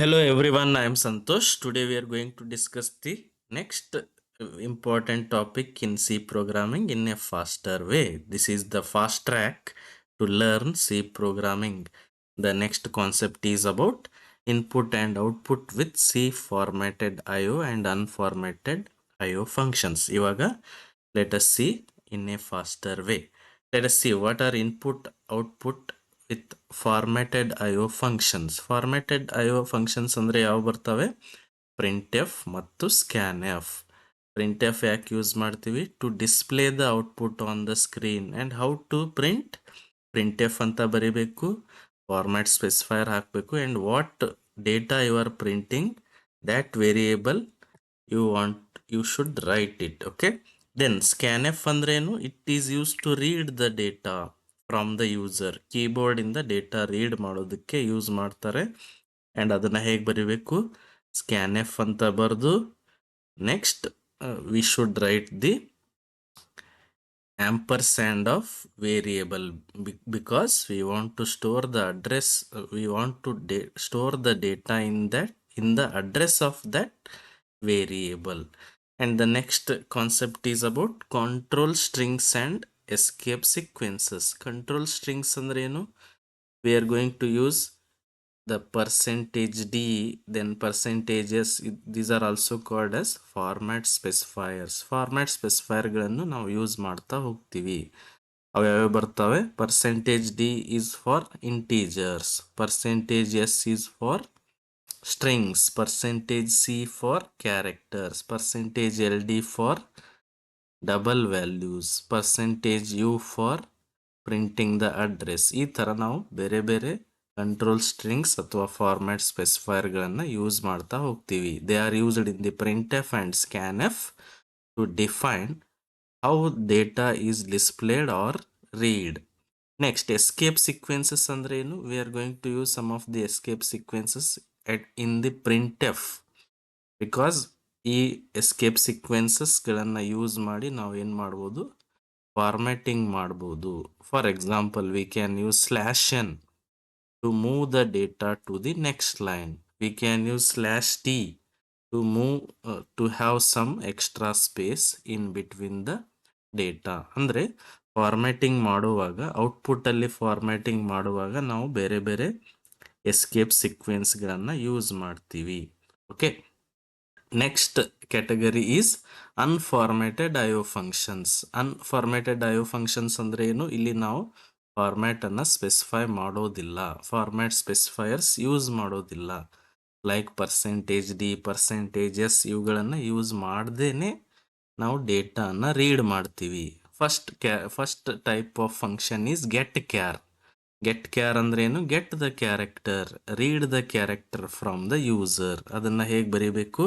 Hello everyone, I am Santosh. Today we are going to discuss the next important topic in C programming in a faster way. This is the fast track to learn C programming. The next concept is about input and output with C formatted IO and unformatted IO functions. Ivaga, let us see in a faster way. Let us see what are input, output with formatted IO functions. Formatted IO functions ಅಂದ್ರೆ ಯಾವ ಬರ್ತವೆ? printf ಮತ್ತು scanf. printf ಯಾಕೆ use ಮಾಡ್ತೀವಿ? To display the output on the screen. And how to print? printf ಅಂತ ಬರಿಬೇಕು, format specifier ಹಾಕಬೇಕು, and what data you are printing, that variable you should write it. Okay, then scanf ಅಂದ್ರೇನು? It is used to read the data from the user. Keyboard ಇಂದ data read ಮಾಡೋದಕ್ಕೆ use ಮಾಡ್ತಾರೆ. And ಅದನ್ನ ಹೇಗೆ ಬರಿಬೇಕು? scanf ಅಂತ ಬರೆದು next we should write the ampersand of variable because we want to store the address, we want to store the data in the address of that variable. And the next concept is about control strings and escape sequences. Control strings andre enu? We are going to use the percentage %d, then percentages. These are also called as format specifiers. Format specifier ಗಳನ್ನು ನಾವು use ಮಾಡ್ತಾ ಹೋಗ್ತೀವಿ. ಅವು ಯಾವ್ಯಾವ ಬರ್ತವೆ? percentage d is for integers, percentage s is for strings, percentage c for characters, percentage ld for double values, percentage u for printing the address. ಈ ತರ ನಾವು ಬೇರೆ ಬೇರೆ ಕಂಟ್ರೋಲ್ ಸ್ಟ್ರಿಂಗ್ಸ್ ಅಥವಾ ಫಾರ್ಮ್ಯಾಟ್ ಸ್ಪೆಸಿಫೈರ್ ಗಳನ್ನ ಯೂಸ್ ಮಾಡ್ತಾ ಹೋಗ್ತೀವಿ. They are used in the printf and scanf to define how data is displayed or read. Next, escape sequences ಅಂದ್ರೆ ಏನು? We are going to use some of the escape sequences in the printf because ಈ escape sequences ಗಳನ್ನ use ಮಾಡಿ ನಾವು ಏನ್ ಮಾಡ್ಬೋದು? Formatting ಮಾಡ್ಬೋದು. For example, we can use /n to move the data to the next line. We can use /t to move to have some extra space in between the data. ಅಂದ್ರೆ formatting ಮಾಡುವಾಗ, output ಅಲ್ಲಿ formatting ಮಾಡುವಾಗ ನಾವು ಬೇರೆ ಬೇರೆ escape sequence ಗಳನ್ನ use ಮಾಡ್ತೀವಿ. Okay, next category is unformatted IO functions. Unformatted IO functions ಅಂದ್ರೆ ಏನು? ಇಲ್ಲಿ ನಾವು ಫಾರ್ಮ್ಯಾಟ್ ಅನ್ನ ಸ್ಪೆಸಿಫೈ ಮಾಡೋದಿಲ್ಲ, ಫಾರ್ಮ್ಯಾಟ್ ಸ್ಪೆಸಿಫೈಯರ್ಸ್ ಯೂಸ್ ಮಾಡೋದಿಲ್ಲ. Like percentage d, percentage s ಇವುಗಳನ್ನ ಯೂಸ್ ಮಾಡ್ದೇನೆ ನಾವು ಡೇಟಾ ಅನ್ನ ರೀಡ್ ಮಾಡ್ತೀವಿ. First type of function is get char. Get char ಅಂದ್ರೆ ಏನು? Get the character, read the character from the user. ಅದನ್ನ ಹೇಗೆ ಬರಿಬೇಕು?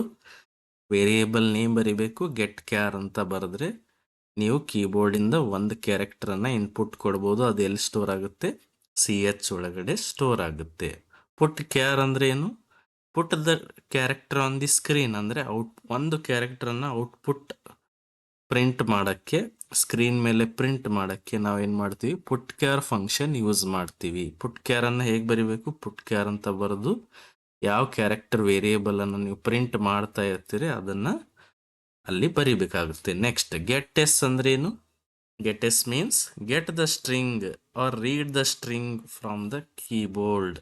ವೇರಿಯೇಬಲ್ ನೇಮ್ ಬರಿಬೇಕು. ಗೆಟ್ ಕ್ಯಾರ್ ಅಂತ ಬರೆದ್ರೆ ನೀವು ಕೀಬೋರ್ಡ್ ಇಂದ ಒಂದು ಕ್ಯಾರೆಕ್ಟರ್ ಅನ್ನ ಇನ್ಪುಟ್ ಕೊಡ್ಬೋದು. ಅದು ಎಲ್ಲಿ ಸ್ಟೋರ್ ಆಗುತ್ತೆ? CH ಒಳಗಡೆ ಸ್ಟೋರ್ ಆಗುತ್ತೆ. ಪುಟ್ ಕ್ಯಾರ್ ಅಂದ್ರೆ ಏನು? Put the character on the screen ಅಂದ್ರೆ ಒಂದು ಕ್ಯಾರೆಕ್ಟರ್ ಅನ್ನ ಔಟ್ಪುಟ್ ಪ್ರಿಂಟ್ ಮಾಡಕ್ಕೆ, ಸ್ಕ್ರೀನ್ ಮೇಲೆ ಪ್ರಿಂಟ್ ಮಾಡಕ್ಕೆ ನಾವು ಏನ್ ಮಾಡ್ತೀವಿ? ಪುಟ್ ಕ್ಯಾರ್ ಫಂಕ್ಷನ್ ಯೂಸ್ ಮಾಡ್ತೀವಿ. ಪುಟ್ ಕ್ಯಾರ್ ಅನ್ನ ಹೇಗೆ ಬರಿಬೇಕು? ಪುಟ್ ಕ್ಯಾರ್ ಅಂತ ಬರೆದು ಯಾವ ಕ್ಯಾರೆಕ್ಟರ್ ವೇರಿಯೇಬಲ್ ಅನ್ನು ನೀವು ಪ್ರಿಂಟ್ ಮಾಡ್ತಾ ಇರ್ತೀರಿ ಅದನ್ನ ಅಲ್ಲಿ ಬರಿಬೇಕಾಗುತ್ತೆ. ನೆಕ್ಸ್ಟ್, ಗೆಟ್ ಎಸ್ ಅಂದ್ರೆ ಏನು? Gets means get the string or read the string from the keyboard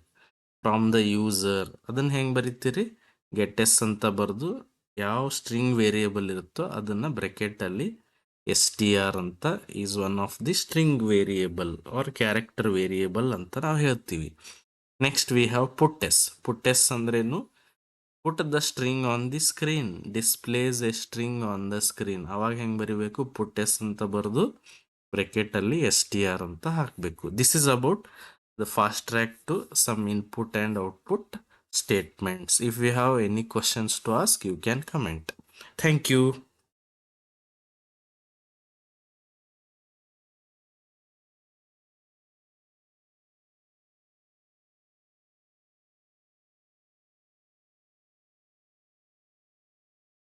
from the user. ಅದನ್ನ ಹೆಂಗ್ ಬರೀತೀರಿ? ಗೆಟ್ ಎಸ್ ಅಂತ ಬರೆದು ಯಾವ ಸ್ಟ್ರಿಂಗ್ ವೇರಿಯೇಬಲ್ ಇರುತ್ತೋ ಅದನ್ನ ಬ್ರಾಕೆಟ್ ಅಲ್ಲಿ str ಅಂತ is one of the string variable or character variable ಅಂತ ನಾವು ಹೇಳ್ತೀವಿ. Next we have puts. Puts ಅಂದ್ರೇನು? Put the string on the screen, displays a string on the screen. ಅವಾಗ ಹೆಂಗ್ ಬರಿಬೇಕು? ಪುಟ್ ಎಸ್ ಅಂತ ಬರೆದು ಬ್ರಾಕೆಟ್ ಅಲ್ಲಿ str ಅಂತ ಹಾಕಬೇಕು. This is about the fast track to some input and output statements. If you have any questions to ask, you can comment. Thank you.